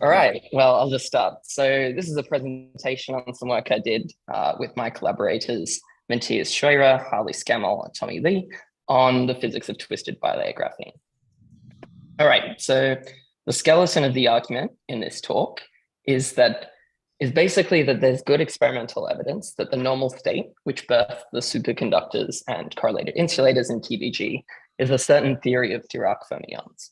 All right, well, I'll just start. So this is a presentation on some work I did with my collaborators, Matthias Scheurer, Harley Scammell, and Tommy Lee on the physics of twisted bilayer graphene. All right, so the skeleton of the argument in this talk is basically that there's good experimental evidence that the normal state, which birthed the superconductors and correlated insulators in TBG, is a certain theory of Dirac fermions.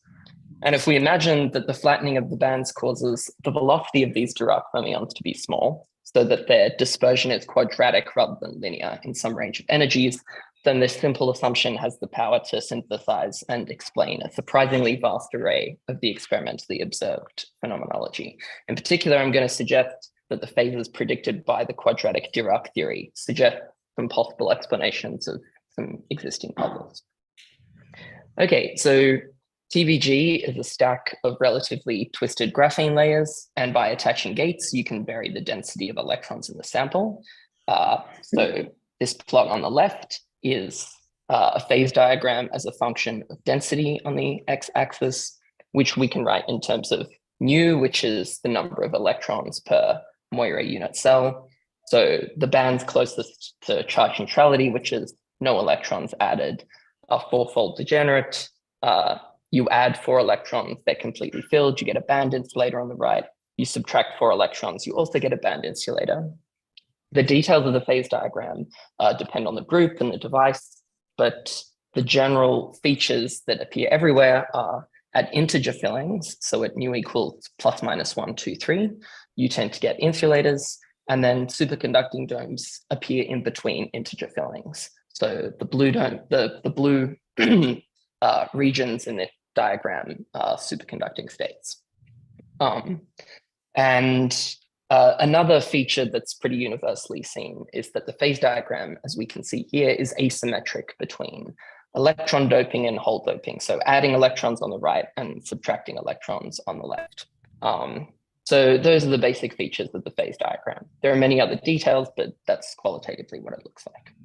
And if we imagine that the flattening of the bands causes the velocity of these Dirac fermions to be small, so that their dispersion is quadratic rather than linear in some range of energies, then this simple assumption has the power to synthesize and explain a surprisingly vast array of the experimentally observed phenomenology. In particular, I'm going to suggest that the phases predicted by the quadratic Dirac theory suggest some possible explanations of some existing puzzles. Okay, so TBG is a stack of relatively twisted graphene layers, and by attaching gates, you can vary the density of electrons in the sample. So this plot on the left is a phase diagram as a function of density on the x-axis, which we can write in terms of mu, which is the number of electrons per Moiré unit cell. So the bands closest to charge neutrality, which is no electrons added, are fourfold degenerate. You add 4 electrons, they're completely filled, you get a band insulator on the right. You subtract 4 electrons, you also get a band insulator. The details of the phase diagram depend on the group and the device, but the general features that appear everywhere are at integer fillings, so at mu equals plus minus 1, 2, 3, you tend to get insulators, and then superconducting domes appear in between integer fillings. So the blue dome, the blue regions in this diagram superconducting states. Another feature that's pretty universally seen is that the phase diagram, as we can see here, is asymmetric between electron doping and hole doping. So adding electrons on the right and subtracting electrons on the left. So those are the basic features of the phase diagram. There are many other details, but that's qualitatively what it looks like.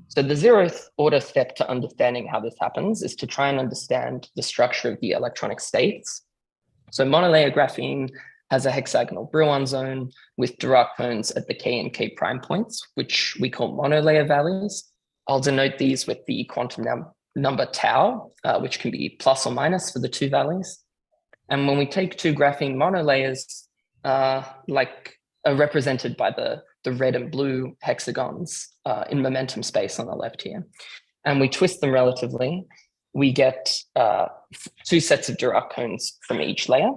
So the 0th order step to understanding how this happens is to try and understand the structure of the electronic states. So monolayer graphene has a hexagonal Brouillon zone with Dirac zones at the K and K prime points, which we call monolayer values. I'll denote these with the quantum number tau, which can be plus or minus for the 2 values. And when we take 2 graphene monolayers, represented by the red and blue hexagons in momentum space on the left here, and we twist them relatively, we get 2 sets of Dirac cones from each layer.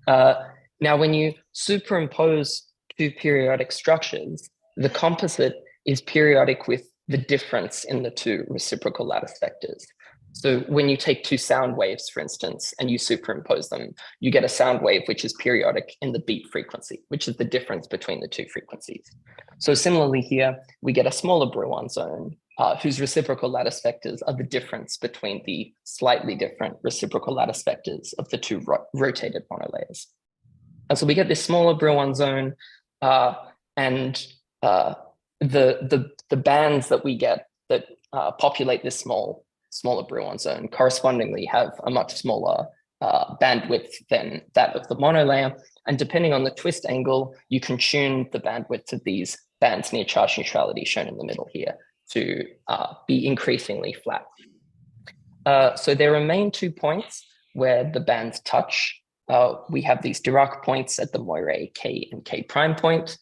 Now, when you superimpose 2 periodic structures, the composite is periodic with the difference in the 2 reciprocal lattice vectors. So when you take 2 sound waves, for instance, and you superimpose them, you get a sound wave which is periodic in the beat frequency, which is the difference between the 2 frequencies. So similarly here, we get a smaller Brouillon zone whose reciprocal lattice vectors are the difference between the slightly different reciprocal lattice vectors of the 2 rotated monolayers. And so we get this smaller Brouillon zone, and the bands that we get that populate this smaller Brouillon zone correspondingly have a much smaller bandwidth than that of the monolayer. And depending on the twist angle, you can tune the bandwidth of these bands near charge neutrality, shown in the middle here, to be increasingly flat. So there remain 2 points where the bands touch. We have these Dirac points at the Moiré K and K prime point,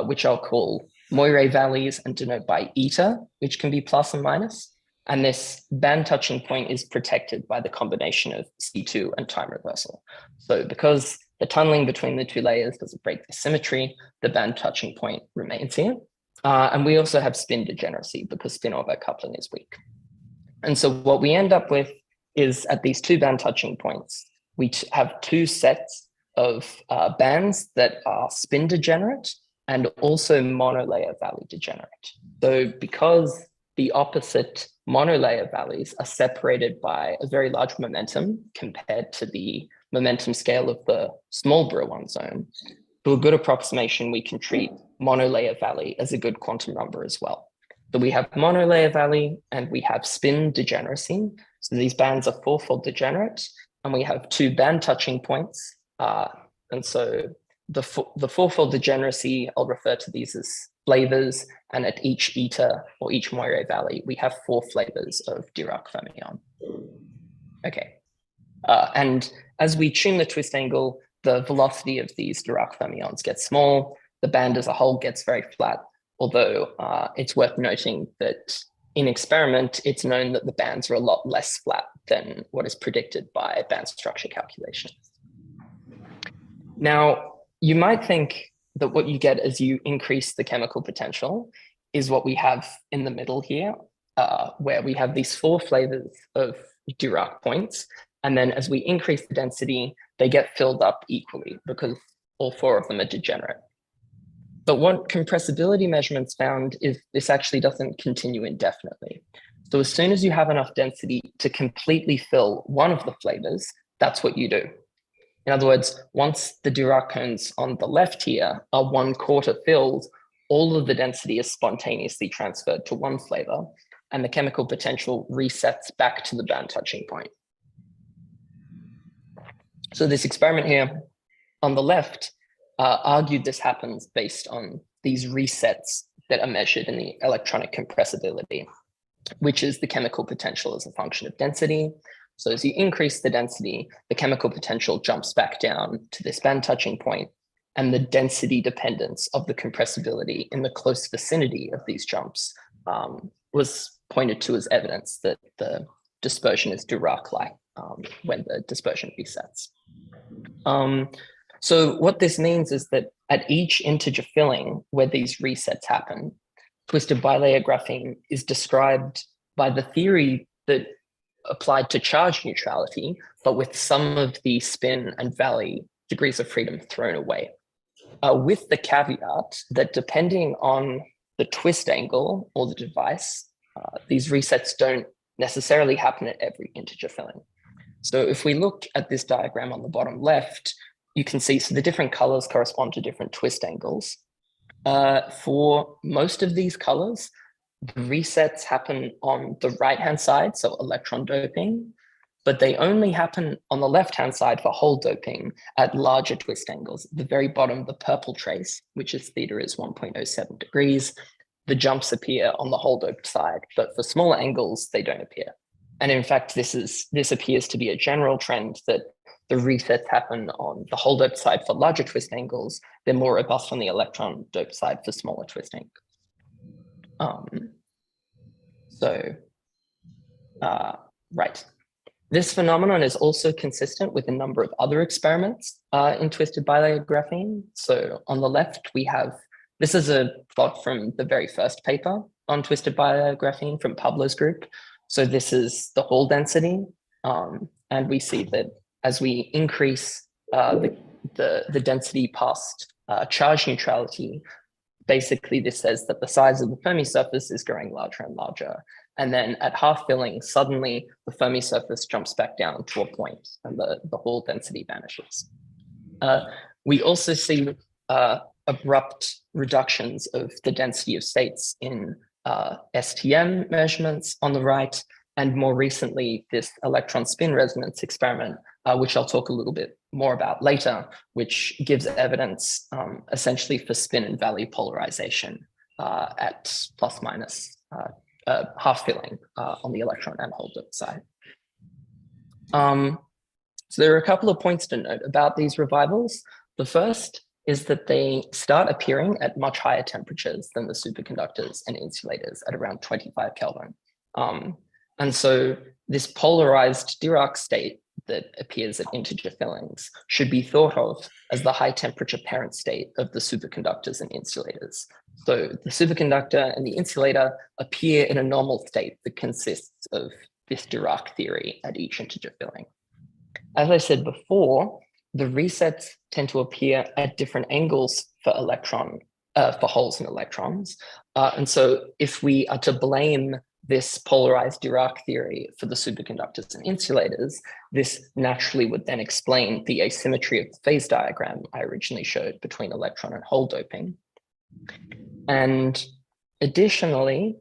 which I'll call Moiré valleys and denote by eta, which can be plus and minus. And this band touching point is protected by the combination of C2 and time reversal. So because the tunneling between the 2 layers doesn't break the symmetry, the band touching point remains here. And we also have spin degeneracy because spin-over coupling is weak. And so what we end up with is at these 2 band touching points, we have 2 sets of bands that are spin degenerate and also monolayer valley degenerate. So because the opposite monolayer valleys are separated by a very large momentum compared to the momentum scale of the small Brouillon zone, to a good approximation, we can treat monolayer valley as a good quantum number as well. So we have monolayer valley and we have spin degeneracy. So these bands are 4-fold degenerate, and we have 2 band touching points And so the fourfold degeneracy, I'll refer to these as flavors, and at each eta or each Moiré valley, we have 4 flavors of Dirac fermion. Okay, and as we tune the twist angle, the velocity of these Dirac fermions gets small, the band as a whole gets very flat, although it's worth noting that in experiment, it's known that the bands are a lot less flat than what is predicted by band structure calculations. Now, you might think that what you get as you increase the chemical potential is what we have in the middle here, where we have these 4 flavors of Dirac points. And then as we increase the density, they get filled up equally because all 4 of them are degenerate. But what compressibility measurements found is this actually doesn't continue indefinitely. So as soon as you have enough density to completely fill one of the flavors, that's what you do. In other words, once the Dirac cones on the left here are 1/4 filled, all of the density is spontaneously transferred to one flavor, and the chemical potential resets back to the band touching point. So this experiment here on the left argued this happens based on these resets that are measured in the electronic compressibility, which is the chemical potential as a function of density. So as you increase the density, the chemical potential jumps back down to this band touching point, and the density dependence of the compressibility in the close vicinity of these jumps was pointed to as evidence that the dispersion is Dirac-like when the dispersion resets. So what this means is that at each integer filling where these resets happen, twisted bilayer graphene is described by the theory that applied to charge neutrality, but with some of the spin and valley degrees of freedom thrown away, with the caveat that depending on the twist angle or the device, these resets don't necessarily happen at every integer filling. So if we look at this diagram on the bottom left, you can see, so the different colors correspond to different twist angles. For most of these colors, the resets happen on the right-hand side, so electron doping, but they only happen on the left-hand side for hole doping at larger twist angles. At the very bottom, the purple trace, which is theta is 1.07 degrees, the jumps appear on the hole doped side, but for smaller angles, they don't appear. And in fact, this appears to be a general trend that the resets happen on the hole doped side for larger twist angles. They're more robust on the electron doped side for smaller twist angles. Right. This phenomenon is also consistent with a number of other experiments in twisted bilayer graphene. So on the left, we have, this is a plot from the very first paper on twisted bilayer graphene from Pablo's group. So this is the hole density. And we see that as we increase the density past charge neutrality, basically this says that the size of the Fermi surface is growing larger and larger. And then at half filling, suddenly the Fermi surface jumps back down to a point and the hole density vanishes. We also see abrupt reductions of the density of states in STM measurements on the right, and more recently, this electron spin resonance experiment, which I'll talk a little bit more about later, which gives evidence essentially for spin and valley polarization at plus minus half filling on the electron and hole doped side. So there are a couple of points to note about these revivals. The first is that they start appearing at much higher temperatures than the superconductors and insulators at around 25 Kelvin. And so this polarized Dirac state that appears at integer fillings should be thought of as the high temperature parent state of the superconductors and insulators. So the superconductor and the insulator appear in a normal state that consists of this Dirac theory at each integer filling. As I said before, the resets tend to appear at different angles for for holes and electrons. And so if we are to blame this polarized Dirac theory for the superconductors and insulators, this naturally would then explain the asymmetry of the phase diagram I originally showed between electron and hole doping. And additionally,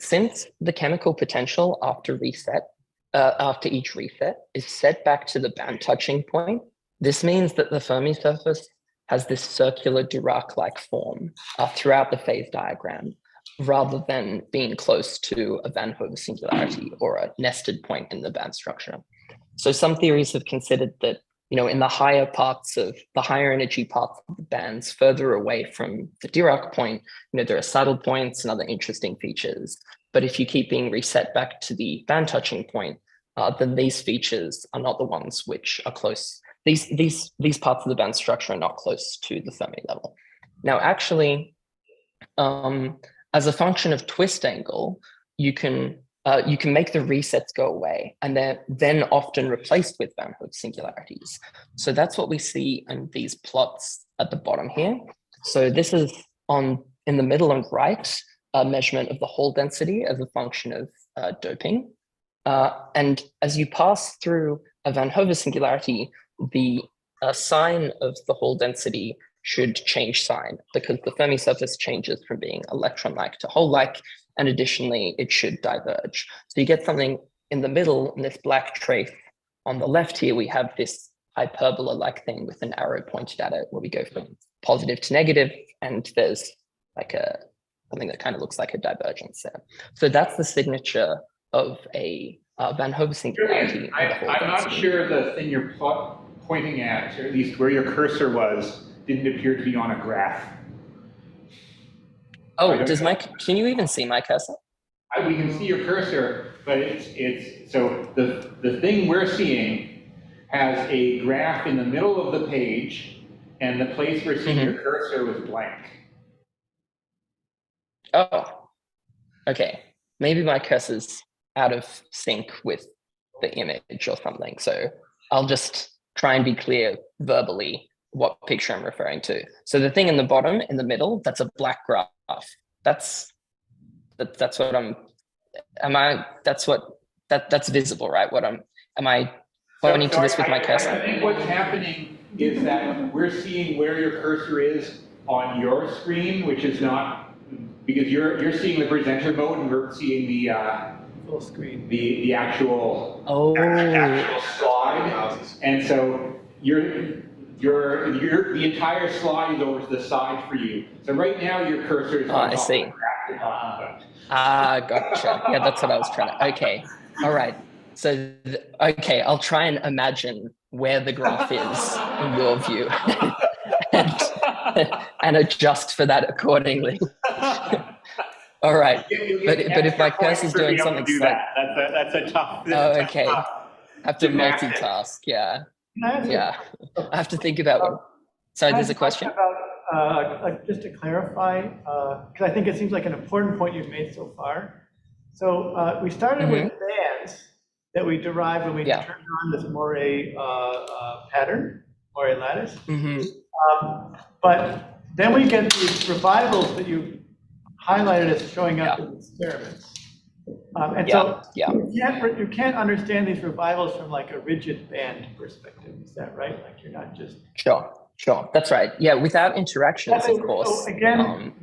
since the chemical potential after each reset is set back to the band touching point, This means that the Fermi surface has this circular Dirac-like form throughout the phase diagram, rather than being close to a Van Hove singularity or a nested point in the band structure. So some theories have considered that, in the higher parts of the higher energy parts of the bands further away from the Dirac point, there are saddle points and other interesting features. But if you keep being reset back to the band touching point, then these features are not the ones which are close. These parts of the band structure are not close to the Fermi level. Now, actually, as a function of twist angle, you can make the resets go away, and they're then often replaced with Van Hove singularities. So that's what we see in these plots at the bottom here. So this is in the middle and right, a measurement of the hole density as a function of doping. And as you pass through a Van Hove singularity, the sign of the hole density should change sign, because the Fermi surface changes from being electron-like to hole-like, and additionally, it should diverge. So you get something in the middle, in this black trace. On the left here, we have this hyperbola-like thing with an arrow pointed at it, where we go from positive to negative, and there's like something that kind of looks like a divergence there. So that's the signature of a Van Hove singularity. I'm not sure the thing you're pointing at, or at least where your cursor was, didn't appear to be on a graph. Oh, can you even see my cursor? We can see your cursor, but it's so the thing we're seeing has a graph in the middle of the page, and the place we're seeing your cursor was blank. Oh, okay. Maybe my cursor's out of sync with the image or something. So I'll just try and be clear verbally what picture I'm referring to. So the thing in the bottom, in the middle, that's a black graph. That's visible, right? Am I pointing to this with my cursor? I think what's happening is that we're seeing where your cursor is on your screen, which is not, because you're seeing the presenter mode and we're seeing the full screen, the actual actual slide, and so the entire slide is over to the side for you. So right now your cursor is on top of the graph. Gotcha. Yeah, that's what I was trying to. Okay, all right. So okay, I'll try and imagine where the graph is in your view, and adjust for that accordingly. All right, but if my cursor's doing something, that's a tough. Oh, okay. I have to multitask. Yeah. I have to think about what. Sorry, there's a question about just to clarify, because I think it seems like an important point you've made so far. So we started with bands that we derived when we turned on this Moiré pattern, Moiré lattice. But then we get these revivals that you highlighted as showing up in experiments. So you can't understand these revivals from like a rigid band perspective. Is that right? Like you're not just Sure. That's right. Yeah, without interactions, of course. So again,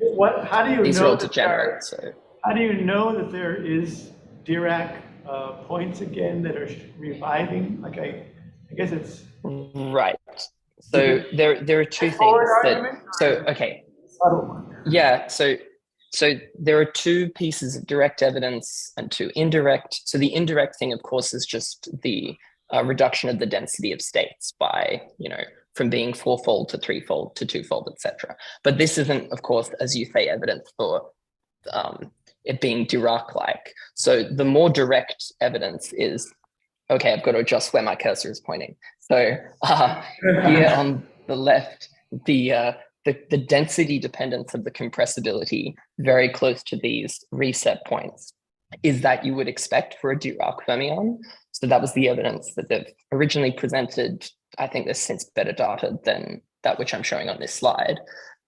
how do you these know are all degenerate? How do you know that there is Dirac points again that are reviving? Like I guess it's right. So there are two things that. So okay. Subtle one. Yeah. So there are two pieces of direct evidence and two indirect. So the indirect thing, of course, is just the reduction of the density of states by, from being fourfold to threefold to twofold, etc. But this isn't, of course, as you say, evidence for it being Dirac-like. So the more direct evidence is, okay, I've got to adjust where my cursor is pointing. So here on the left, the density dependence of the compressibility very close to these reset points is that you would expect for a Dirac fermion. So that was the evidence that they've originally presented. I think there's since better data than that which I'm showing on this slide.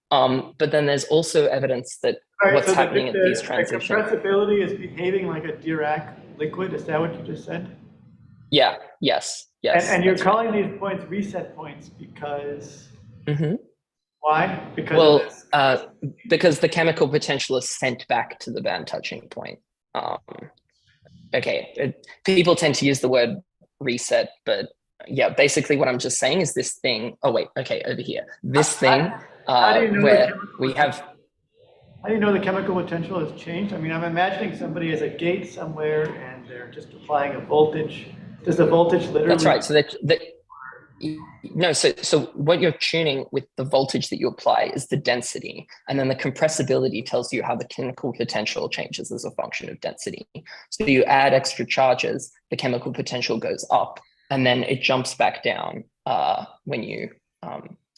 But then there's also evidence that what's happening at these transitions. The compressibility is behaving like a Dirac liquid. Is that what you just said? Yeah. Yes. And you're calling these points reset points because. Why? Because because the chemical potential is sent back to the band touching point. People tend to use the word reset, but yeah, basically what I'm just saying is this thing. Oh wait, okay, over here. This thing how do you know where we have. How do you know the chemical potential has changed? I mean, I'm imagining somebody has a gate somewhere and they're just applying a voltage. Does the voltage literally? That's right. So that no, so what you're tuning with the voltage that you apply is the density, and then the compressibility tells you how the chemical potential changes as a function of density. So you add extra charges, the chemical potential goes up, and then it jumps back down when you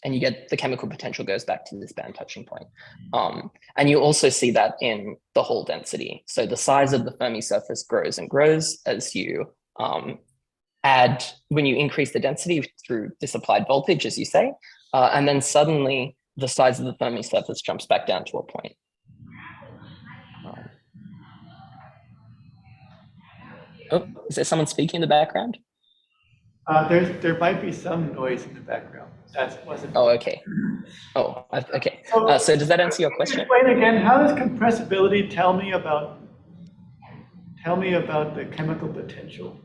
and you get the chemical potential goes back to this band touching point. And you also see that in the Hall density. So the size of the Fermi surface grows and grows as you when you increase the density through this applied voltage, as you say, and then suddenly the size of the Fermi surface jumps back down to a point. Oh, is there someone speaking in the background? There might be some noise in the background. That wasn't. Oh, okay. Oh, okay. So does that answer your question? Explain again. How does compressibility tell me about the chemical potential?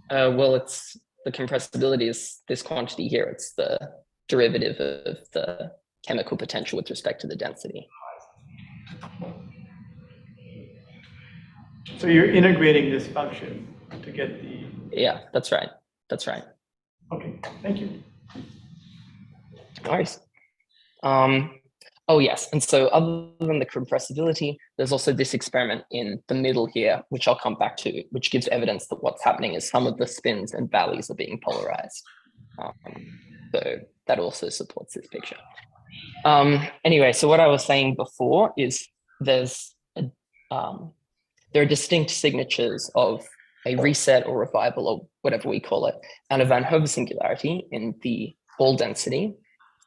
Well, it's the compressibility is this quantity here. It's the derivative of the chemical potential with respect to the density. So you're integrating this function to get the. Yeah, that's right. That's right. Okay, thank you. No worries. Oh yes, and so other than the compressibility, there's also this experiment in the middle here, which I'll come back to, which gives evidence that what's happening is some of the spins and valleys are being polarized. So that also supports this picture. Anyway, so what I was saying before is there are distinct signatures of a reset or revival or whatever we call it, and a Van Hove singularity in the Hall density.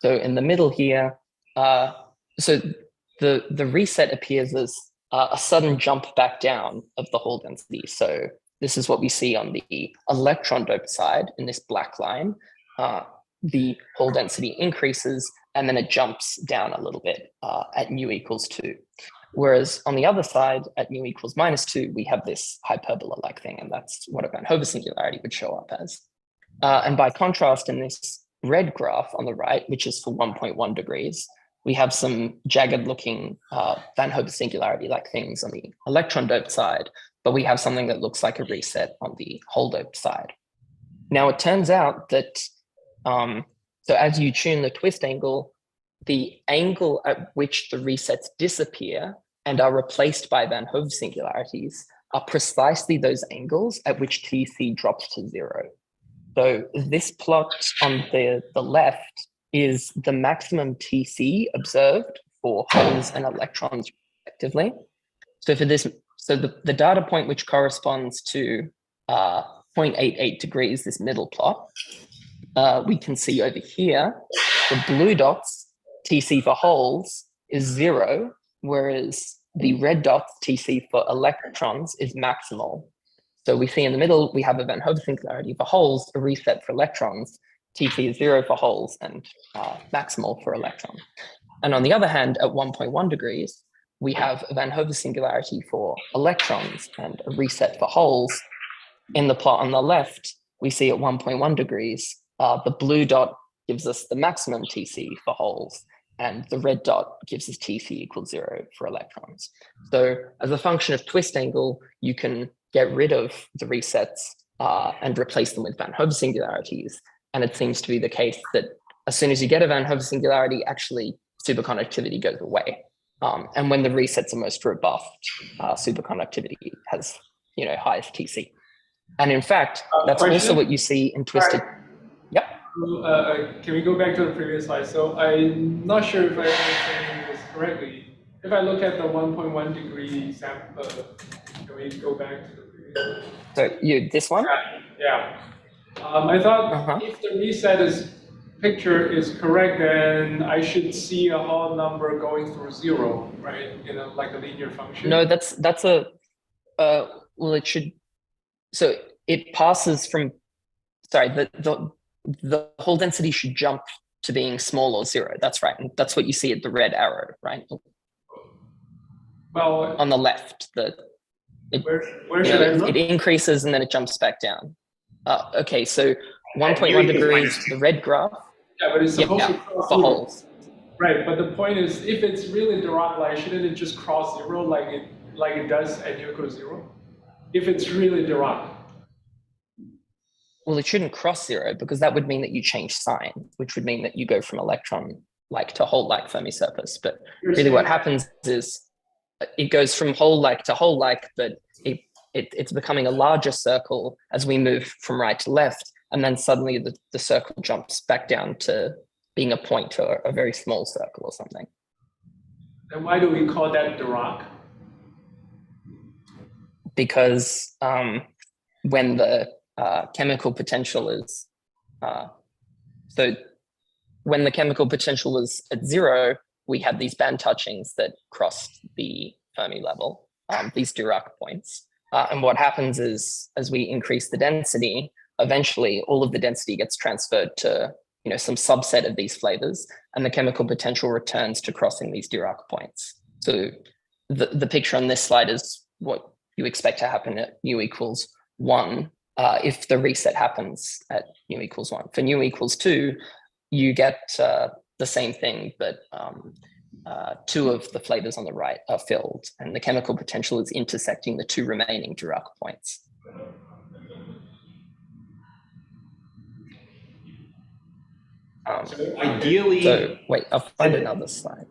So in the middle here, so the reset appears as a sudden jump back down of the Hall density. So this is what we see on the electron doped side in this black line. The Hall density increases and then it jumps down a little bit at nu equals 2. Whereas on the other side, at nu equals -2, we have this hyperbola-like thing, and that's what a Van Hove singularity would show up as. And by contrast, in this red graph on the right, which is for 1.1 degrees, we have some jagged-looking Van Hove singularity-like things on the electron-doped side, but we have something that looks like a reset on the Hall-doped side. Now, it turns out that, so as you tune the twist angle, the angle at which the resets disappear and are replaced by Van Hove singularities are precisely those angles at which TC drops to 0. So this plot on the left is the maximum TC observed for holes and electrons respectively. So for this, so the data point which corresponds to 0.88 degrees, this middle plot, we can see over here, the blue dots, TC for holes is 0, whereas the red dots, TC for electrons, is maximal. So we see in the middle, we have a Van Hove singularity for holes, a reset for electrons, TC is 0 for holes, and maximal for electrons. And on the other hand, at 1.1 degrees, we have a Van Hove singularity for electrons and a reset for holes. In the plot on the left, we see at 1.1 degrees, the blue dot gives us the maximum TC for holes, and the red dot gives us TC equals 0 for electrons. So as a function of twist angle, you can get rid of the resets and replace them with Van Hove singularities. And it seems to be the case that as soon as you get a Van Hove singularity, actually superconductivity goes away. And when the resets are most robust, superconductivity has, highest TC. And in fact, that's also what you see in twisted. Yep. Can we go back to the previous slide? So I'm not sure if I understand this correctly. If I look at the 1.1 degree sample, can we go back to the previous slide? So this one? Yeah. I thought if the reset picture is correct, then I should see a Hall number going through 0, right? Like a linear function. No, that's a, well, it should, so it passes from, sorry, the Hall density should jump to being small or 0. That's right. And that's what you see at the red arrow, right? Well, on the left, where should I look? It increases and then it jumps back down. Okay, so At 1.1 u equals degrees, -2. the red graph, Yeah, but it's supposed to yeah, cross for zero. holes. Right, but the point is, if it's really Dirac-like, shouldn't it just cross zero like it does at u equals 0? If it's really Dirac. Well, it shouldn't cross zero because that would mean that you change sign, which would mean that you go from electron-like to hole-like Fermi surface. But really what happens is it goes from hole-like to hole-like, but it's becoming a larger circle as we move from right to left. And then suddenly the circle jumps back down to being a point or a very small circle or something. And why do we call that Dirac? Because when the chemical potential is, so when the chemical potential was at 0, we had these band touchings that crossed the Fermi level, these Dirac points. And what happens is, as we increase the density, eventually all of the density gets transferred to some subset of these flavors, and the chemical potential returns to crossing these Dirac points. So the picture on this slide is what you expect to happen at u equals 1 if the reset happens at u equals 1. For u equals 2, you get the same thing, but 2 of the flavors on the right are filled, and the chemical potential is intersecting the 2 remaining Dirac points. So ideally, so wait, I'll find another slide.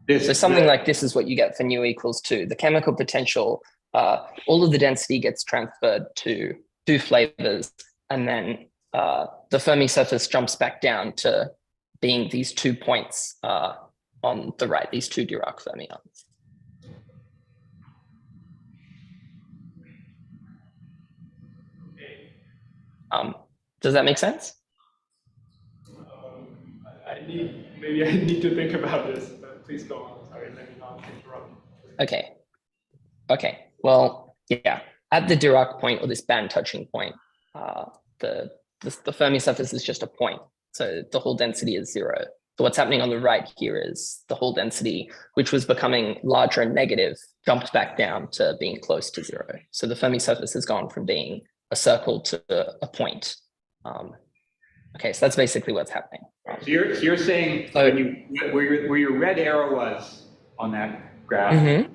So something like this is what you get for nu equals 2. The chemical potential, all of the density gets transferred to 2 flavors, and then the Fermi surface jumps back down to being these 2 points on the right, these 2 Dirac fermions. Does that make sense? Maybe I need to think about this, but please go on. Sorry, let me not interrupt. Okay. Well, yeah. At the Dirac point, or this band touching point, the Fermi surface is just a point. So the Hall density is 0. So what's happening on the right here is the Hall density, which was becoming larger and negative, jumped back down to being close to 0. So the Fermi surface has gone from being a circle to a point. Okay, so that's basically what's happening. So you're saying where your red arrow was on that graph,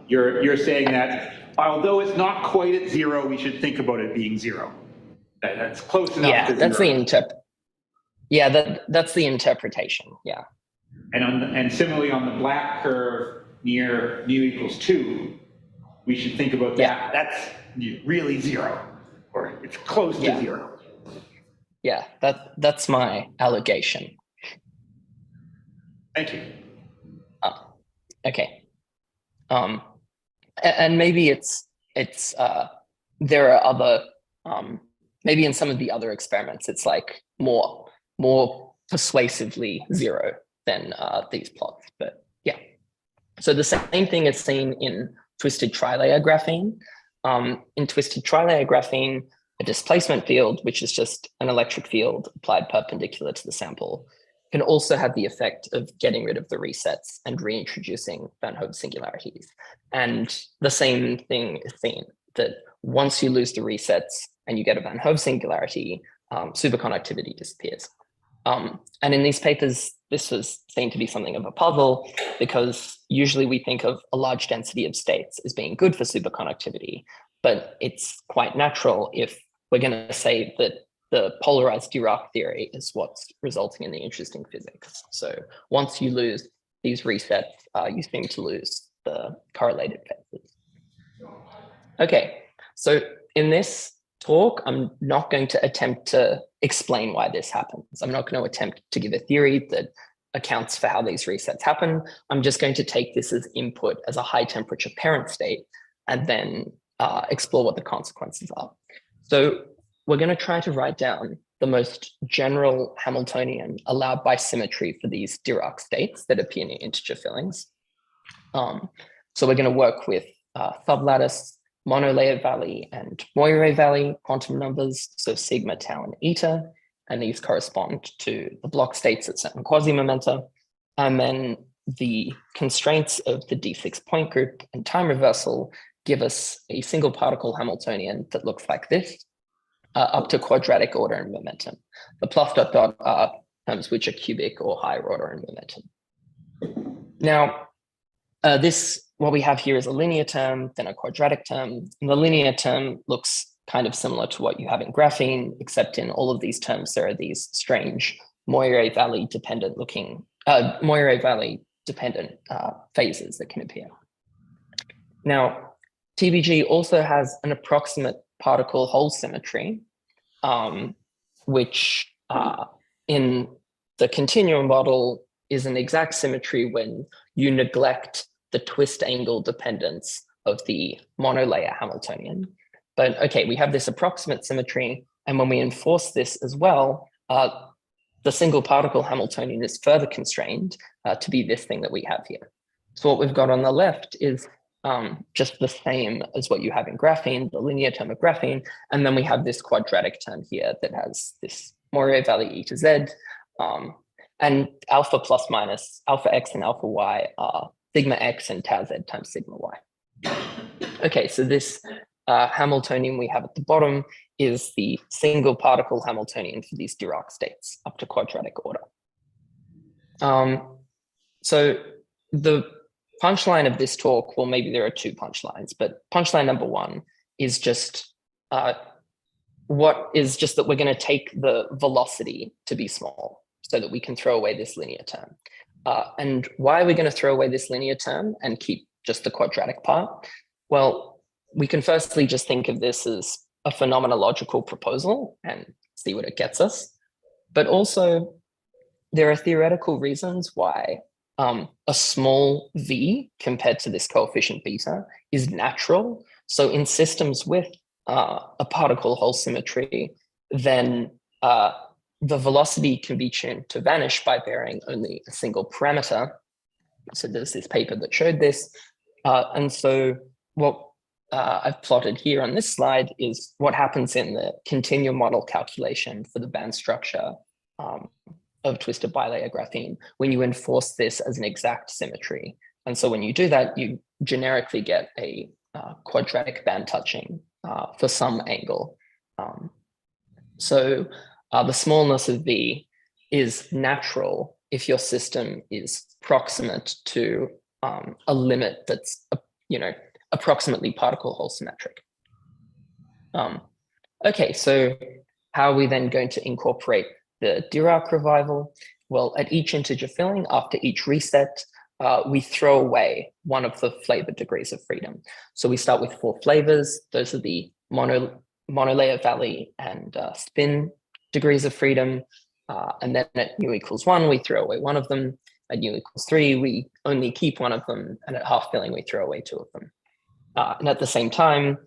you're saying that although it's not quite at 0, we should think about it being 0. That's close enough. Yeah, to that's 0. That's the interpretation. Yeah. And similarly on the black curve near nu equals 2, we should think about that. That's really 0, or it's close to 0. Yeah, that's my allegation. Thank you. Okay. And maybe it's there are other maybe in some of the other experiments it's like more persuasively 0 than these plots, but yeah. So the same thing is seen in twisted trilayer graphene. In twisted trilayer graphene, a displacement field, which is just an electric field applied perpendicular to the sample, can also have the effect of getting rid of the resets and reintroducing Van Hove singularities. And the same thing is seen, that once you lose the resets and you get a Van Hove singularity, superconductivity disappears. And in these papers, this was seen to be something of a puzzle, because usually we think of a large density of states as being good for superconductivity, but it's quite natural if we're going to say that the polarized Dirac theory is what's resulting in the interesting physics. So once you lose these resets, you seem to lose the correlated phases. Okay, so in this talk, I'm not going to attempt to explain why this happens. I'm not going to attempt to give a theory that accounts for how these resets happen. I'm just going to take this as input as a high temperature parent state and then explore what the consequences are. So we're going to try to write down the most general Hamiltonian allowed by symmetry for these Dirac states that appear near integer fillings. So we're going to work with sublattice, monolayer valley, and Moiré valley quantum numbers, so sigma, tau, and eta, and these correspond to the block states at certain quasi-momenta. And then the constraints of the D6 point group and time reversal give us a single particle Hamiltonian that looks like this. up to quadratic order in momentum. The plus dot dot are terms which are cubic or higher order in momentum. Now, what we have here is a linear term, then a quadratic term. And the linear term looks kind of similar to what you have in graphene, except in all of these terms, there are these strange Moiré-Valley dependent phases that can appear. Now, TBG also has an approximate particle hole symmetry, which in the continuum model is an exact symmetry when you neglect the twist angle dependence of the monolayer Hamiltonian. But okay, we have this approximate symmetry, and when we enforce this as well, the single particle Hamiltonian is further constrained to be this thing that we have here. So what we've got on the left is just the same as what you have in graphene, the linear term of graphene, and then we have this quadratic term here that has this Moiré-Valley e to z, and alpha plus minus, alpha x and alpha y are sigma x and tau z times sigma y. Okay, so this Hamiltonian we have at the bottom is the single particle Hamiltonian for these Dirac states up to quadratic order. So the punchline of this talk, well, maybe there are two punchlines, but punchline number one is just that we're going to take the velocity to be small so that we can throw away this linear term. And why are we going to throw away this linear term and keep just the quadratic part? Well, we can firstly just think of this as a phenomenological proposal and see what it gets us. But also, there are theoretical reasons why a small v compared to this coefficient beta is natural. So in systems with a particle hole symmetry, then the velocity can be tuned to vanish by varying only a single parameter. So there's this paper that showed this. And so what I've plotted here on this slide is what happens in the continuum model calculation for the band structure of twisted bilayer graphene when you enforce this as an exact symmetry. And so when you do that, you generically get a quadratic band touching for some angle. So the smallness of V is natural if your system is proximate to a limit that's, approximately particle hole symmetric. Okay, so how are we then going to incorporate the Dirac revival? Well, at each integer filling, after each reset, we throw away one of the flavor degrees of freedom. So we start with 4 flavors. Those are the monolayer valley and spin degrees of freedom. And then at nu equals 1, we throw away one of them. At nu equals 3, we only keep one of them. And at half filling, we throw away 2 of them. And at the same time,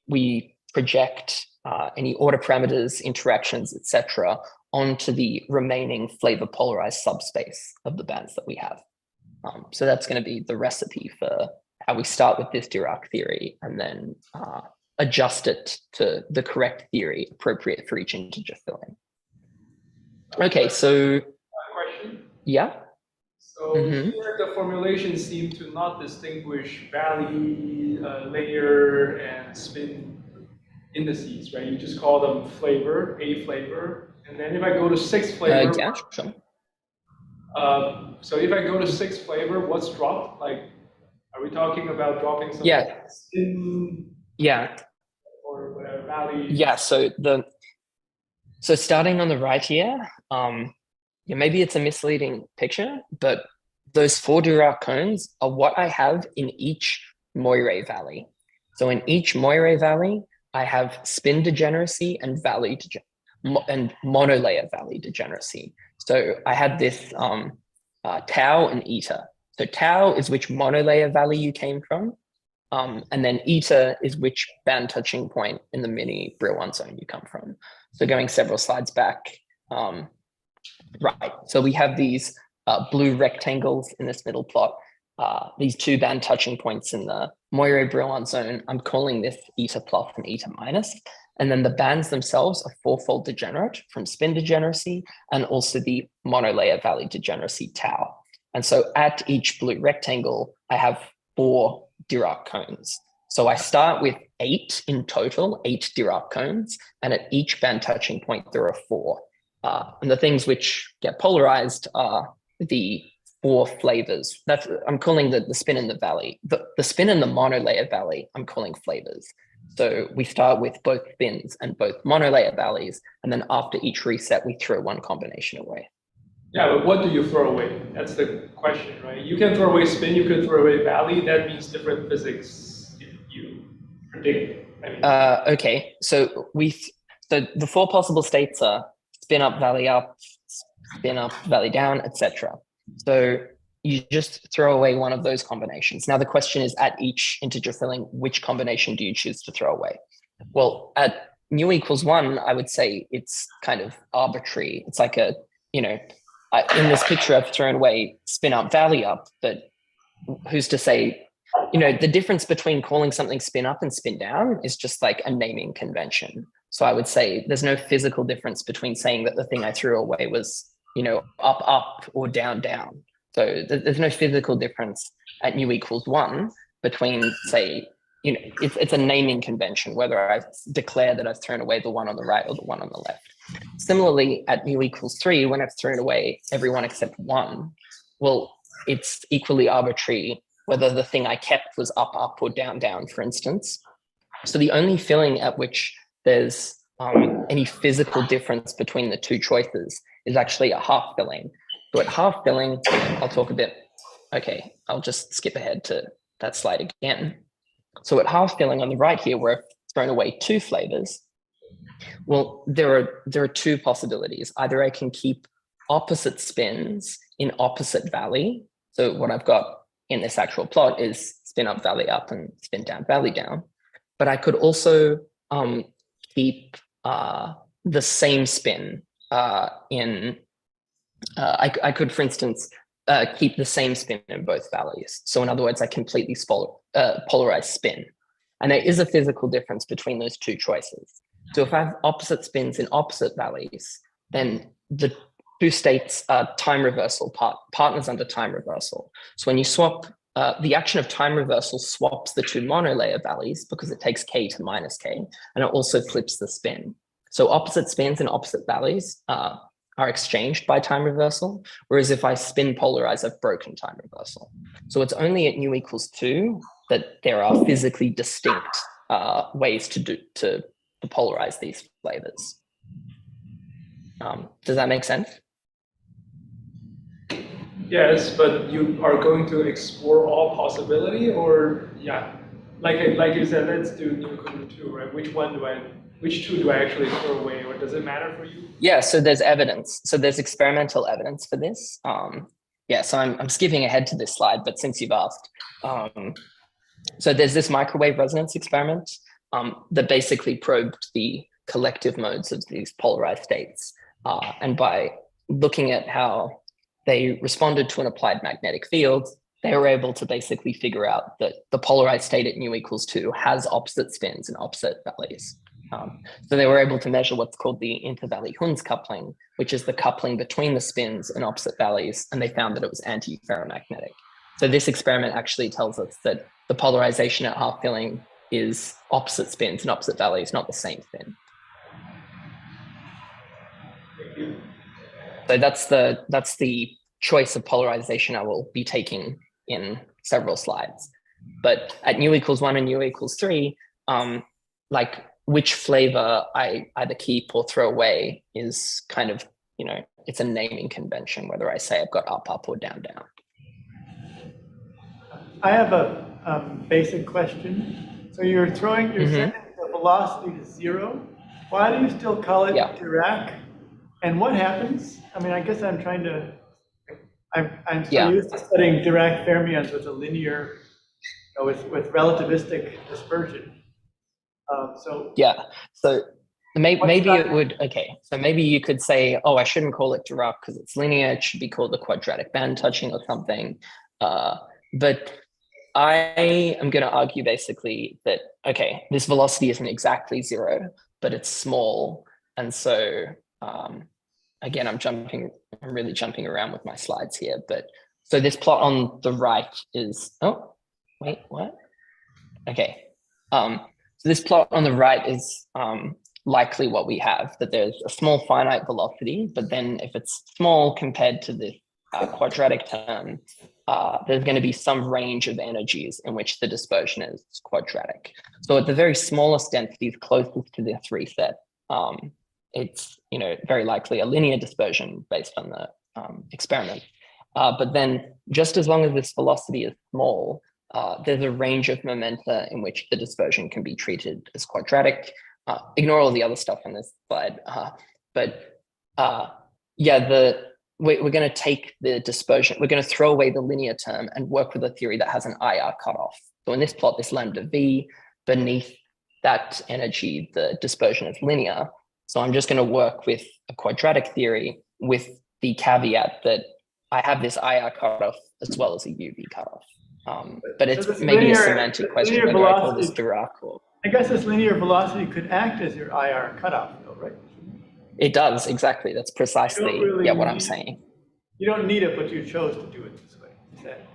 we project any order parameters, interactions, etc., onto the remaining flavor polarized subspace of the bands that we have. So that's going to be the recipe for how we start with this Dirac theory and then adjust it to the correct theory appropriate for each integer filling. Okay, so question. Yeah. So here the formulations seem to not distinguish valley, layer, and spin indices, right? You just call them flavor, a flavor. And then if I go to 6 flavor, yeah, sure. So if I go to 6 flavor, what's dropped? Like, are we talking about dropping some spin? Yeah. Or whatever, valley? Yeah, so starting on the right here, maybe it's a misleading picture, but those 4 Dirac cones are what I have in each Moiré valley. So in each Moiré valley, I have spin degeneracy and valley and monolayer valley degeneracy. So I had this tau and eta. So tau is which monolayer valley you came from, and then eta is which band touching point in the mini Brillouin zone you come from. So going several slides back, right. So we have these blue rectangles in this middle plot, these 2 band touching points in the Moiré Brillouin zone. I'm calling this eta plus and eta minus. And then the bands themselves are 4-fold degenerate from spin degeneracy and also the monolayer valley degeneracy tau. And so at each blue rectangle, I have 4 Dirac cones. So I start with 8 in total, 8 Dirac cones, and at each band touching point, there are 4. And the things which get polarized are the 4 flavors. I'm calling the spin in the valley. The spin in the monolayer valley, I'm calling flavors. So we start with both spins and both monolayer valleys, and then after each reset, we throw one combination away. Yeah, but what do you throw away? That's the question, right? You can throw away spin, you could throw away valley. That means different physics you predict. I mean. Okay, so the 4 possible states are spin up, valley up, spin up, valley down, etc. So you just throw away one of those combinations. Now the question is, at each integer filling, which combination do you choose to throw away? Well, at nu equals 1, I would say it's kind of arbitrary. It's like a, in this picture, I've thrown away spin up, valley up, but who's to say, the difference between calling something spin up and spin down is just like a naming convention. So I would say there's no physical difference between saying that the thing I threw away was, up, up, or down, down. So there's no physical difference at nu equals 1 between, say, it's a naming convention, whether I declare that I've thrown away the one on the right or the one on the left. Similarly, at nu equals 3, when I've thrown away everyone except 1, well, it's equally arbitrary whether the thing I kept was up, up, or down, down, for instance. So the only filling at which there's any physical difference between the 2 choices is actually a half filling. So at half filling, I'll talk a bit. Okay, I'll just skip ahead to that slide again. So at half filling on the right here, where I've thrown away 2 flavors, well, there are 2 possibilities. Either I can keep opposite spins in opposite valley. So what I've got in this actual plot is spin up, valley up, and spin down, valley down. But I could also keep the same spin I could, for instance, keep the same spin in both valleys. So in other words, I completely polarize spin. And there is a physical difference between those 2 choices. So if I have opposite spins in opposite valleys, then the 2 states are time reversal, partners under time reversal. So when you swap, the action of time reversal swaps the 2 monolayer valleys because it takes k to minus k, and it also flips the spin. So opposite spins in opposite valleys are exchanged by time reversal, whereas if I spin polarize, I've broken time reversal. So it's only at nu equals 2 that there are physically distinct ways to polarize these flavors. Does that make sense? Yes, but you are going to explore all possibility, or like you said, let's do nu equals 2, right? Which 2 do I actually throw away, or does it matter for you? Yeah, so there's evidence. So there's experimental evidence for this. So I'm skipping ahead to this slide, but since you've asked, so there's this microwave resonance experiment that basically probed the collective modes of these polarized states. And by looking at how they responded to an applied magnetic field, they were able to basically figure out that the polarized state at nu equals 2 has opposite spins and opposite valleys. So they were able to measure what's called the intervalley Hund's coupling, which is the coupling between the spins and opposite valleys, and they found that it was anti-ferromagnetic. So this experiment actually tells us that the polarization at half filling is opposite spins and opposite valleys, not the same spin. So that's the choice of polarization I will be taking in several slides. But at nu equals 1 and nu equals 3, like which flavor I either keep or throw away is kind of, it's a naming convention, whether I say I've got up, up, or down, down. I have a basic question. So you're setting the velocity to 0. Why do you still call it Dirac? And what happens? I mean, I guess I'm trying to, I'm so used to studying Dirac fermions with a linear, with relativistic dispersion. So maybe it would, so maybe you could say, oh, I shouldn't call it Dirac because it's linear, it should be called the quadratic band touching or something. But I am going to argue basically that, this velocity isn't exactly 0, but it's small. And so, again, I'm really jumping around with my slides here. But so this plot on the right is, oh, wait, what? Okay. So this plot on the right is likely what we have, that there's a small finite velocity, but then if it's small compared to the quadratic term, there's going to be some range of energies in which the dispersion is quadratic. So at the very smallest densities closest to the 3 set, it's very likely a linear dispersion based on the experiment. But then just as long as this velocity is small, there's a range of momenta in which the dispersion can be treated as quadratic. Ignore all the other stuff on this slide. We're going to take the dispersion, we're going to throw away the linear term and work with a theory that has an IR cutoff. So in this plot, this lambda V, beneath that energy, the dispersion is linear. So I'm just going to work with a quadratic theory with the caveat that I have this IR cutoff as well as a UV cutoff. But it's maybe a semantic question whether I call this Dirac or... I guess this linear velocity could act as your IR cutoff, though, right? It does, exactly. That's precisely what I'm saying. You don't need it, but you chose to do it this way instead.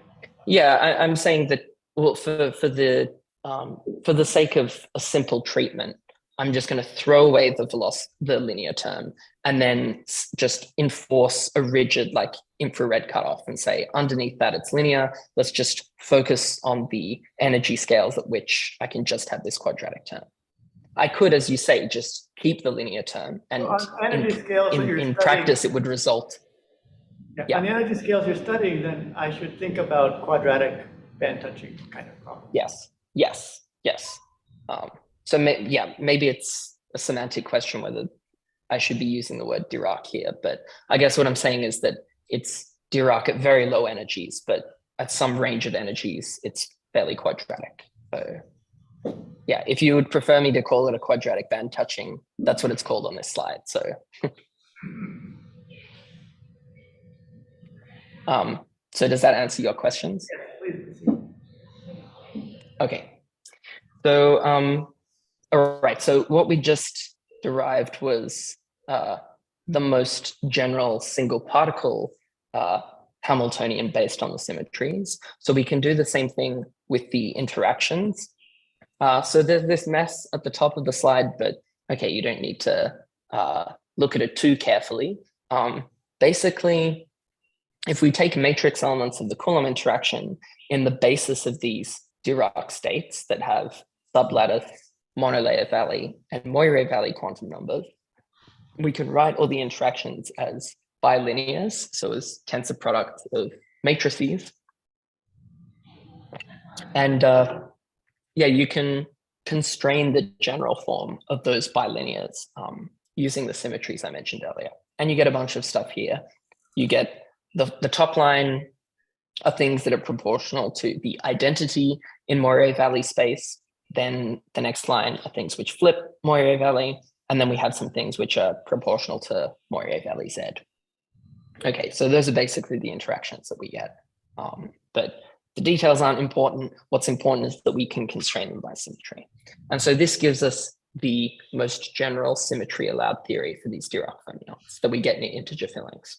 Yeah, I'm saying that, well, for the sake of a simple treatment, I'm just going to throw away the linear term and then just enforce a rigid like infrared cutoff and say underneath that it's linear. Let's just focus on the energy scales at which I can just have this quadratic term. I could, as you say, just keep the linear term, and in practice it would result. Yeah. On the energy scales you're studying, then I should think about quadratic band touching kind of problem. Yes. So maybe it's a semantic question whether I should be using the word Dirac here, but I guess what I'm saying is that it's Dirac at very low energies, but at some range of energies, it's fairly quadratic. So yeah, if you would prefer me to call it a quadratic band touching, that's what it's called on this slide. So, so does that answer your questions? Yes, please. Okay. So, all right. So what we just derived was the most general single particle Hamiltonian based on the symmetries. So we can do the same thing with the interactions. So there's this mess at the top of the slide, but okay, you don't need to look at it too carefully. Basically, if we take matrix elements of the Coulomb interaction in the basis of these Dirac states that have sublattice, monolayer valley, and Moiré valley quantum numbers, we can write all the interactions as bilinears, so as tensor products of matrices. And you can constrain the general form of those bilinears using the symmetries I mentioned earlier. And you get a bunch of stuff here. You get the top line are things that are proportional to the identity in Moiré valley space. Then the next line are things which flip Moiré valley. And then we have some things which are proportional to Moiré valley Z. Okay, so those are basically the interactions that we get. But the details aren't important. What's important is that we can constrain them by symmetry. And so this gives us the most general symmetry allowed theory for these Dirac fermions that we get in integer fillings.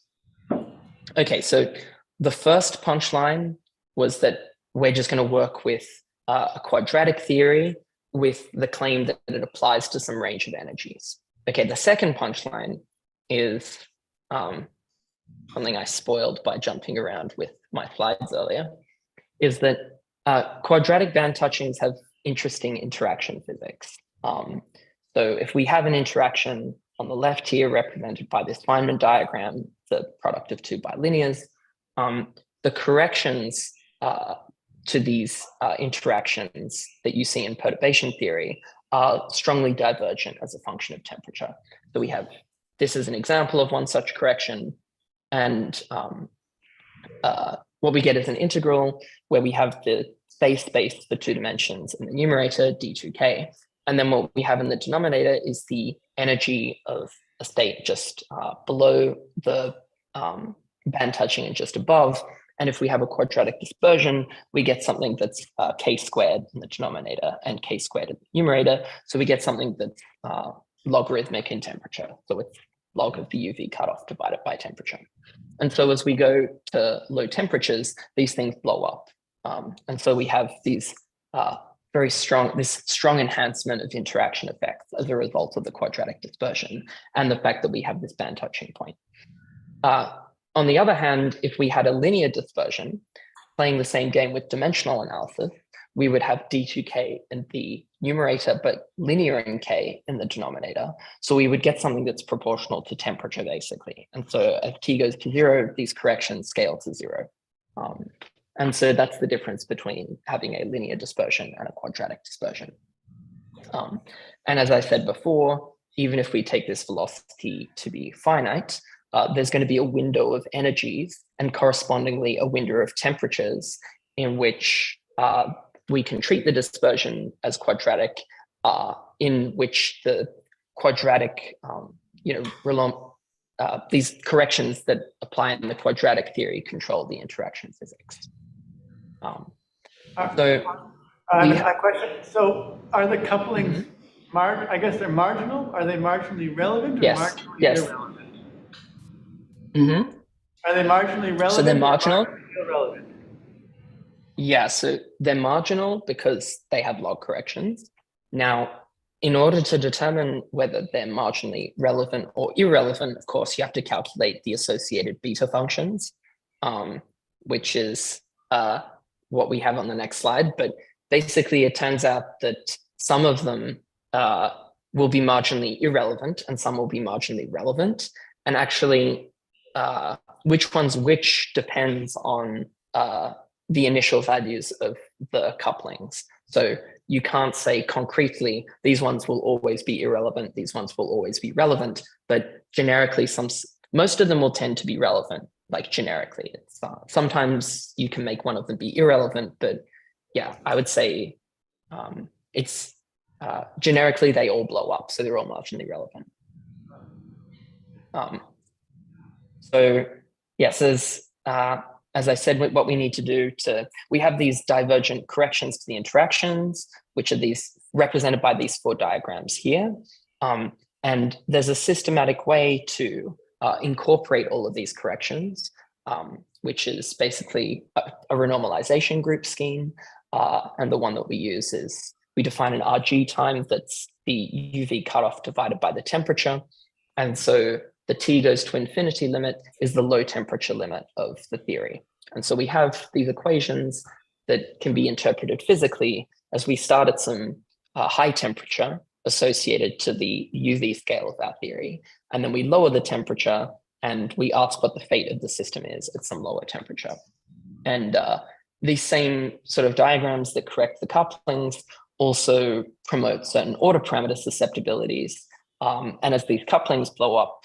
Okay, so the first punchline was that we're just going to work with a quadratic theory with the claim that it applies to some range of energies. Okay, the second punchline is something I spoiled by jumping around with my slides earlier, is that quadratic band touchings have interesting interaction physics. So if we have an interaction on the left here represented by this Feynman diagram, the product of two bilinears, the corrections to these interactions that you see in perturbation theory are strongly divergent as a function of temperature. So we have, this is an example of one such correction, and what we get is an integral where we have the phase space for 2 dimensions in the numerator, d2k, and then what we have in the denominator is the energy of a state just below the band touching and just above. And if we have a quadratic dispersion, we get something that's k squared in the denominator and k squared in the numerator. So we get something that's logarithmic in temperature. So it's log of the UV cutoff divided by temperature. And so as we go to low temperatures, these things blow up. And so we have these this strong enhancement of interaction effects as a result of the quadratic dispersion and the fact that we have this band touching point. On the other hand, if we had a linear dispersion, playing the same game with dimensional analysis, we would have d2k in the numerator, but linear in k in the denominator. So we would get something that's proportional to temperature, basically. And so as t goes to 0, these corrections scale to 0. And so that's the difference between having a linear dispersion and a quadratic dispersion. And as I said before, even if we take this velocity to be finite, there's going to be a window of energies and correspondingly a window of temperatures in which we can treat the dispersion as quadratic, in which the quadratic, these corrections that apply in the quadratic theory control the interaction physics. I have a question. So are the couplings, I guess they're marginal? Are they marginally relevant or marginally irrelevant? Are they marginally relevant? So they're marginal. Irrelevant? Yeah, so they're marginal because they have log corrections. Now, in order to determine whether they're marginally relevant or irrelevant, of course, you have to calculate the associated beta functions, which is what we have on the next slide. But basically, it turns out that some of them will be marginally irrelevant and some will be marginally relevant. And actually, which one's which depends on the initial values of the couplings. So you can't say concretely, these ones will always be irrelevant, these ones will always be relevant, but generically, most of them will tend to be relevant, like generically. It's, sometimes you can make one of them be irrelevant, but yeah, I would say it's generically, they all blow up, so they're all marginally relevant. So yes, as I said, what we need to do we have these divergent corrections to the interactions, which are these represented by these 4 diagrams here. And there's a systematic way to incorporate all of these corrections, which is basically a renormalization group scheme. And the one that we use is we define an RG time that's the UV cutoff divided by the temperature. And so the T goes to infinity limit is the low temperature limit of the theory. And so we have these equations that can be interpreted physically as we start at some high temperature associated to the UV scale of our theory. And then we lower the temperature and we ask what the fate of the system is at some lower temperature. And these same sort of diagrams that correct the couplings also promote certain order parameter susceptibilities. And as these couplings blow up,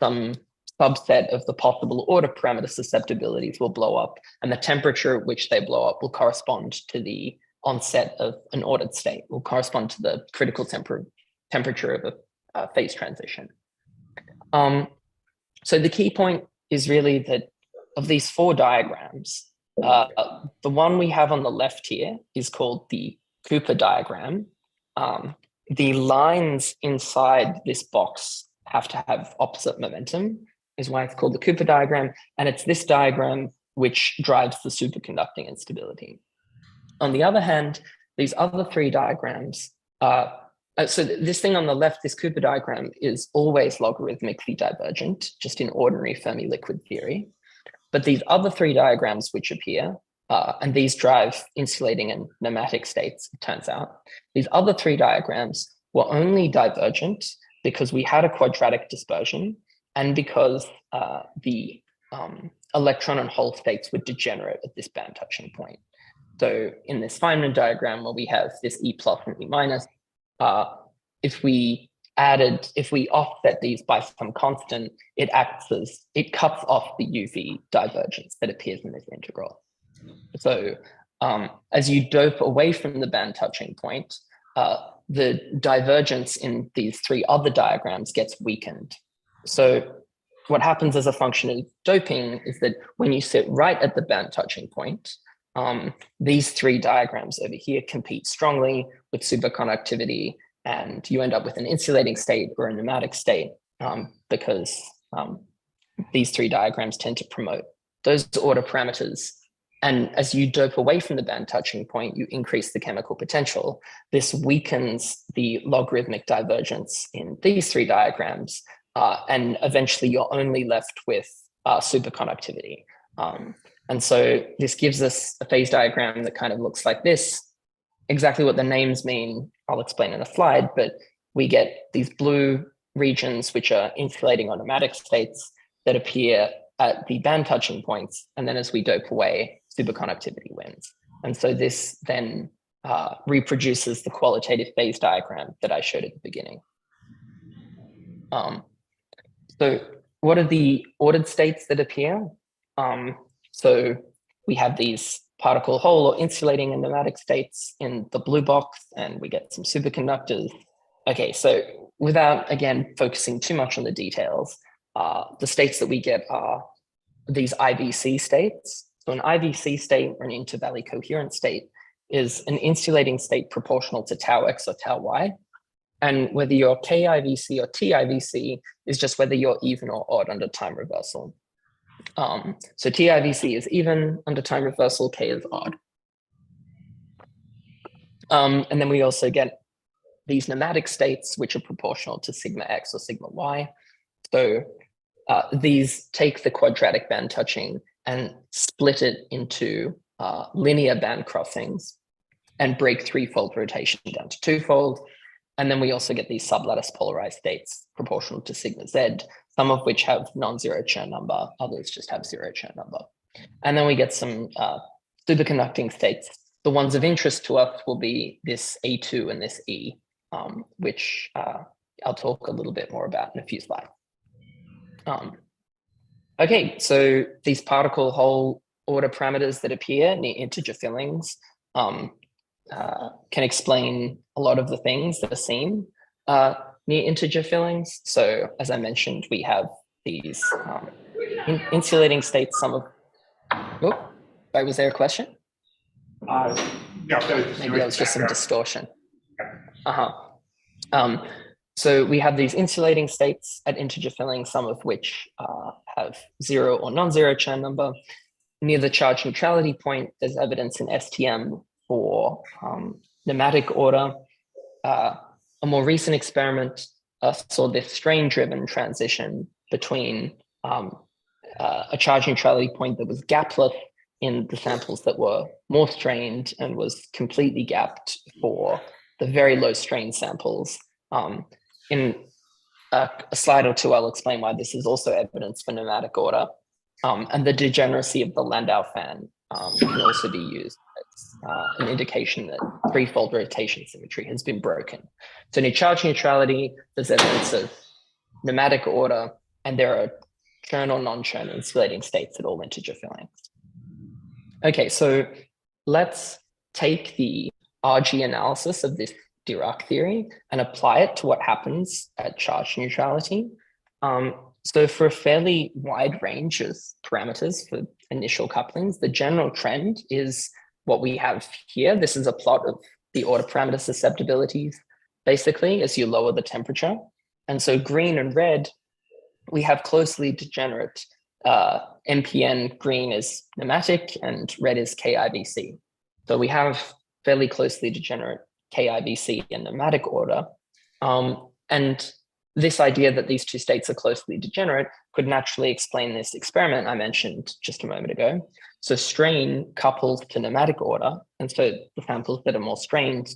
some subset of the possible order parameter susceptibilities will blow up, and the temperature at which they blow up will correspond to the onset of an ordered state, will correspond to the critical temperature of a phase transition. So the key point is really that of these 4 diagrams, the one we have on the left here is called the Cooper diagram. The lines inside this box have to have opposite momentum, is why it's called the Cooper diagram. And it's this diagram which drives the superconducting instability. On the other hand, these other 3 diagrams, so this thing on the left, this Cooper diagram is always logarithmically divergent, just in ordinary Fermi liquid theory. But these other 3 diagrams which appear, and these drive insulating and pneumatic states, it turns out, these other 3 diagrams were only divergent because we had a quadratic dispersion and because the electron and hole states were degenerate at this band touching point. So in this Feynman diagram where we have this E plus and E minus, if we offset these by some constant, it cuts off the UV divergence that appears in this integral. So as you dope away from the band touching point, the divergence in these 3 other diagrams gets weakened. So what happens as a function of doping is that when you sit right at the band touching point, these 3 diagrams over here compete strongly with superconductivity, and you end up with an insulating state or a pneumatic state because these 3 diagrams tend to promote those order parameters And as you dope away from the band touching point, you increase the chemical potential. This weakens the logarithmic divergence in these three diagrams. And eventually you're only left with superconductivity. And so this gives us a phase diagram that kind of looks like this. Exactly what the names mean, I'll explain in a slide, but we get these blue regions, which are insulating or nematic states that appear at the band touching points. And then as we dope away, superconductivity wins. And so this then reproduces the qualitative phase diagram that I showed at the beginning. So what are the ordered states that appear? So we have these particle hole or insulating and nematic states in the blue box, and we get some superconductors. Okay, so without, again, focusing too much on the details, the states that we get are these IVC states. So an IVC state, or an intervalley coherent state, is an insulating state proportional to tau x or tau y. And whether you're KIVC or TIVC is just whether you're even or odd under time reversal. So TIVC is even under time reversal, K is odd. And then we also get these nematic states, which are proportional to sigma x or sigma y. So these take the quadratic band touching and split it into linear band crossings and break threefold rotation down to twofold. And then we also get these sublattice polarized states proportional to sigma z, some of which have non-zero Chern number, others just have zero Chern number. And then we get some superconducting states. The ones of interest to us will be this A2 and this E, which I'll talk a little bit more about in a few slides. Okay, so these particle hole order parameters that appear near integer fillings can explain a lot of the things that are seen near integer fillings. So as I mentioned, we have these insulating states, some of, oh, sorry, was there a question? No, maybe that was just some distortion. So we have these insulating states at integer filling, some of which have zero or non-zero Chern number. Near the charge neutrality point, there's evidence in STM for nematic order. A more recent experiment saw this strain-driven transition between a charge neutrality point that was gapless in the samples that were more strained and was completely gapped for the very low strain samples. In a slide or two, I'll explain why this is also evidence for nematic order. And the degeneracy of the Landau fan can also be used as an indication that threefold rotation symmetry has been broken. So in charge neutrality, there's evidence of nematic order, and there are Chern or non-Chern insulating states at all integer fillings. Okay, so let's take the RG analysis of this Dirac theory and apply it to what happens at charge neutrality. So for a fairly wide range of parameters for initial couplings, the general trend is what we have here. This is a plot of the order parameter susceptibilities, basically, as you lower the temperature. And so green and red, we have closely degenerate MPN. Green is nematic and red is KIVC. So we have fairly closely degenerate KIVC in nematic order. And this idea that these two states are closely degenerate could naturally explain this experiment I mentioned just a moment ago. So strain couples to nematic order. And so the samples that are more strained,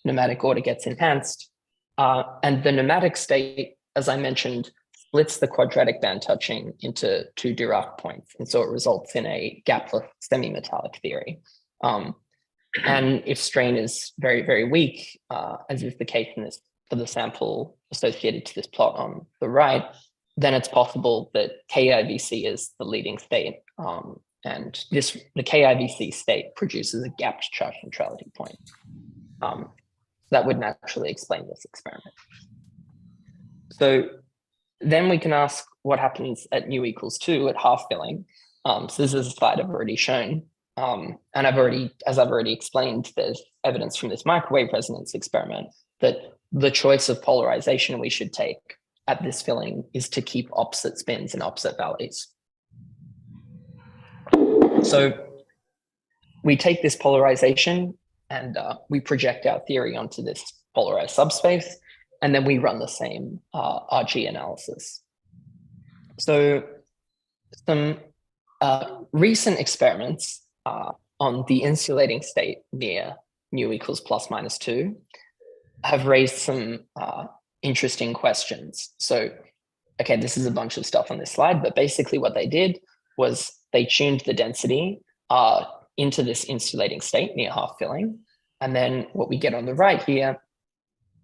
nematic order gets enhanced. And the nematic state, as I mentioned, splits the quadratic band touching into two Dirac points. And so it results in a gapless semi-metallic theory. And if strain is very, very weak, as is the case in this for the sample associated to this plot on the right, then it's possible that KIVC is the leading state. And the KIVC state produces a gapped charge neutrality point. That would naturally explain this experiment. So then we can ask what happens at nu equals 2 at half filling. So this is a slide I've already shown. And as I've already explained, there's evidence from this microwave resonance experiment that the choice of polarization we should take at this filling is to keep opposite spins and opposite values. So we take this polarization and we project our theory onto this polarized subspace, and then we run the same RG analysis. So some recent experiments on the insulating state near mu equals plus minus 2 have raised some interesting questions. So, okay, this is a bunch of stuff on this slide, but basically what they did was they tuned the density into this insulating state near half filling. And then what we get on the right here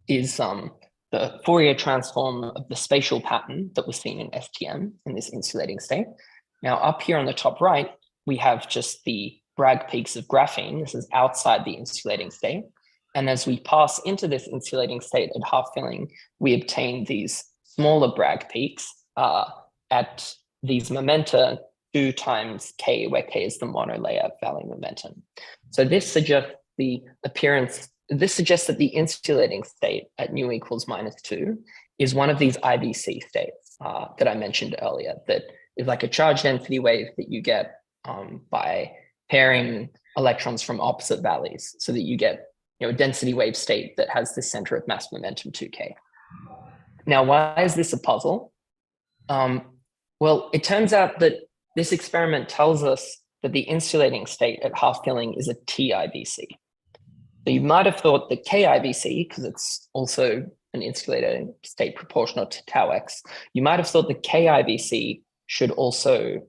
is the Fourier transform of the spatial pattern that was seen in STM in this insulating state. Now up here on the top right, we have just the Bragg peaks of graphene. This is outside the insulating state. And as we pass into this insulating state at half filling, we obtain these smaller Bragg peaks at these momenta 2 times K, where K is the monolayer Valley momentum. So this suggests that the insulating state at nu equals -2 is one of these IBC states that I mentioned earlier, that is like a charge density wave that you get by pairing electrons from opposite valleys, so that you get a density wave state that has the center of mass momentum 2K. Now, why is this a puzzle? Well, it turns out that this experiment tells us that the insulating state at half filling is a TIBC. So you might have thought that KIBC, because it's also an insulating state proportional to tau x, you might have thought that KIBC should also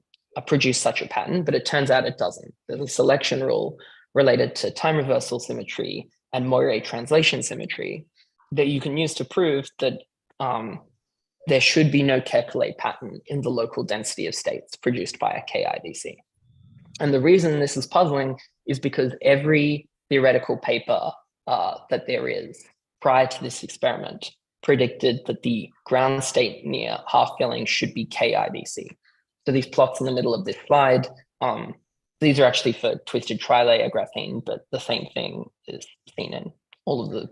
produce such a pattern, but it turns out it doesn't. There's a selection rule related to time reversal symmetry and Moiré translation symmetry that you can use to prove that there should be no Kekulé pattern in the local density of states produced by a KIBC. And the reason this is puzzling is because every theoretical paper that there is prior to this experiment predicted that the ground state near half filling should be KIBC. So these plots in the middle of this slide, these are actually for twisted trilayer graphene, but the same thing is seen in all of the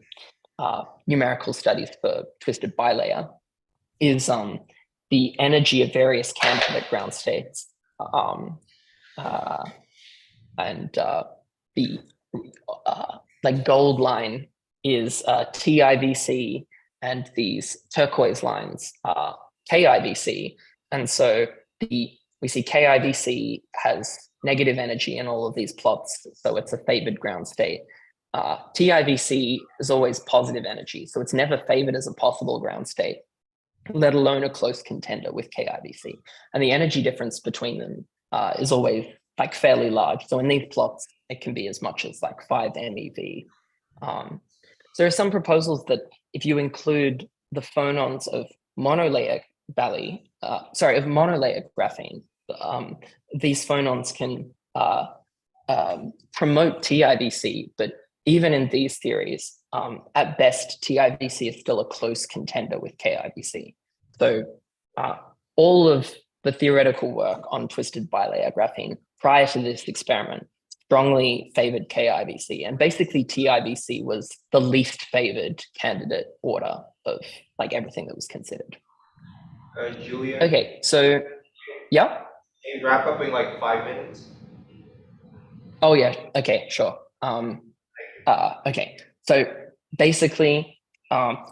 numerical studies for twisted bilayer, is the energy of various candidate ground states. And the like gold line is TIBC, and these turquoise lines are KIBC. And so we see KIBC has negative energy in all of these plots, so it's a favored ground state. TIBC is always positive energy, so it's never favored as a possible ground state, let alone a close contender with KIBC. And the energy difference between them is always like fairly large. So in these plots, it can be as much as like 5 MeV. So there are some proposals that if you include the phonons of monolayer monolayer graphene, these phonons can promote TIBC, but even in these theories, at best, TIBC is still a close contender with KIBC. So all of the theoretical work on twisted bilayer graphene prior to this experiment strongly favored KIBC, and basically TIBC was the least favored candidate order of like everything that was considered. Julian. Okay, so yeah. Can you wrap up in like 5 minutes? Oh yeah. Okay, sure. Okay, so basically,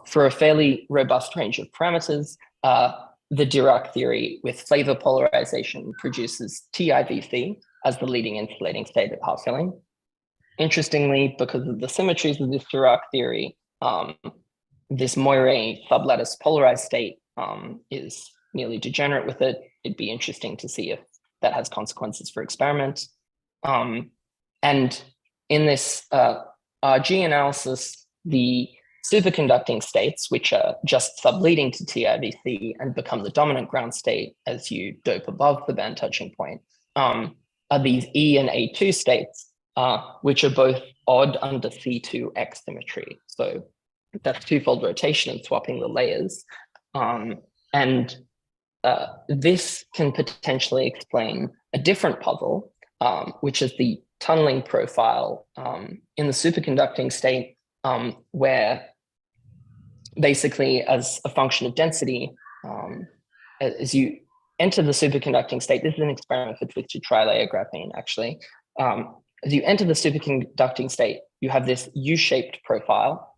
for a fairly robust range of parameters, the Dirac theory with flavor polarization produces TIBC as the leading insulating state at half filling. Interestingly, because of the symmetries of this Dirac theory, this Moiré sublattice polarized state is nearly degenerate with it. It'd be interesting to see if that has consequences for experiments. And in this RG analysis, the superconducting states, which are just subleading to TIBC and become the dominant ground state as you dope above the band touching point, are these E and A2 states, which are both odd under C2X symmetry. So that's twofold rotation and swapping the layers. And this can potentially explain a different puzzle, which is the tunneling profile in the superconducting state, where basically as a function of density, as you enter the superconducting state, this is an experiment for twisted trilayer graphene actually, as you enter the superconducting state, you have this U-shaped profile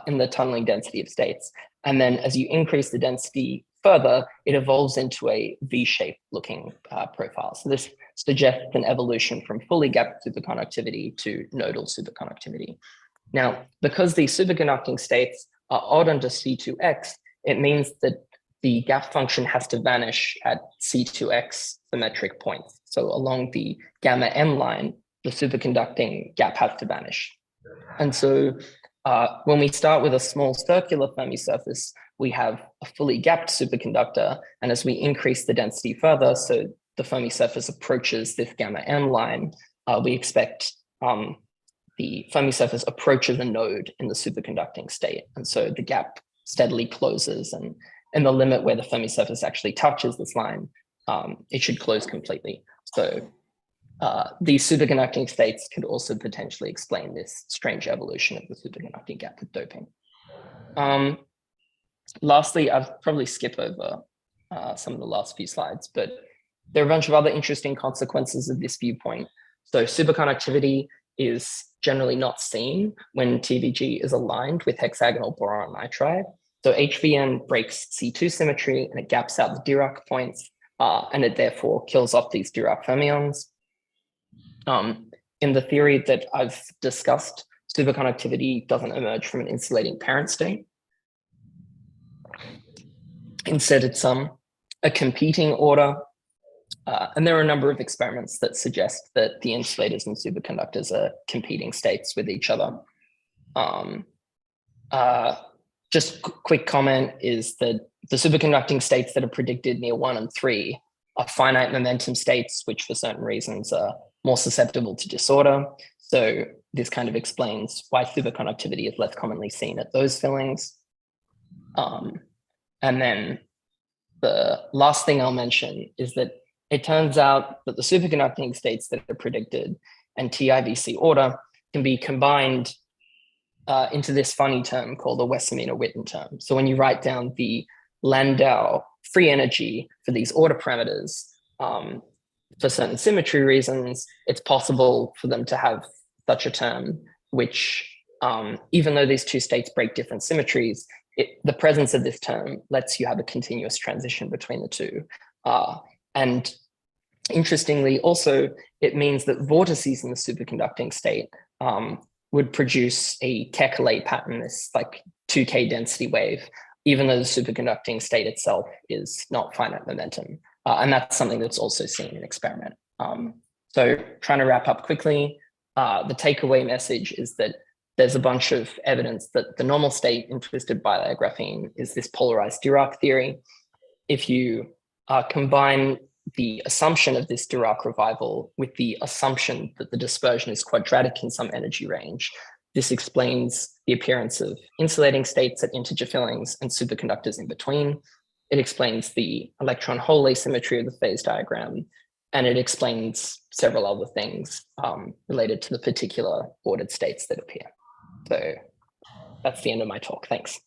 in the tunneling density of states. And then as you increase the density further, it evolves into a V-shaped looking profile. So this suggests an evolution from fully gapped superconductivity to nodal superconductivity. Now, because these superconducting states are odd under C2x, it means that the gap function has to vanish at C2x symmetric points. So along the gamma m line, the superconducting gap has to vanish. And so when we start with a small circular Fermi surface, we have a fully gapped superconductor. And as we increase the density further, so the Fermi surface approaches this gamma m line, we expect the Fermi surface approaches a node in the superconducting state. And so the gap steadily closes, and in the limit where the Fermi surface actually touches this line, it should close completely. So these superconducting states could also potentially explain this strange evolution of the superconducting gap with doping. Lastly, I'll probably skip over some of the last few slides, but there are a bunch of other interesting consequences of this viewpoint. So superconductivity is generally not seen when TVG is aligned with hexagonal boron nitride. So HVN breaks C2 symmetry and it gaps out the Dirac points, and it therefore kills off these Dirac fermions. In the theory that I've discussed, superconductivity doesn't emerge from an insulating parent state. Instead, it's a competing order. And there are a number of experiments that suggest that the insulators and superconductors are competing states with each other. Just quick comment is that the superconducting states that are predicted near 1 and 3 are finite momentum states, which for certain reasons are more susceptible to disorder. So this kind of explains why superconductivity is less commonly seen at those fillings. And then the last thing I'll mention is that it turns out that the superconducting states that are predicted and TIVC order can be combined into this funny term called the Westminer-Witten term. So when you write down the Landau free energy for these order parameters, for certain symmetry reasons, it's possible for them to have such a term, which even though these two states break different symmetries, the presence of this term lets you have a continuous transition between the two. And interestingly, also, it means that vortices in the superconducting state would produce a Kekulé pattern, this like 2K density wave, even though the superconducting state itself is not finite momentum. And that's something that's also seen in experiment. So trying to wrap up quickly, the takeaway message is that there's a bunch of evidence that the normal state in twisted bilayer graphene is this polarized Dirac theory. If you combine the assumption of this Dirac revival with the assumption that the dispersion is quadratic in some energy range, this explains the appearance of insulating states at integer fillings and superconductors in between. It explains the electron-hole asymmetry of the phase diagram, and it explains several other things related to the particular ordered states that appear. So that's the end of my talk. Thanks.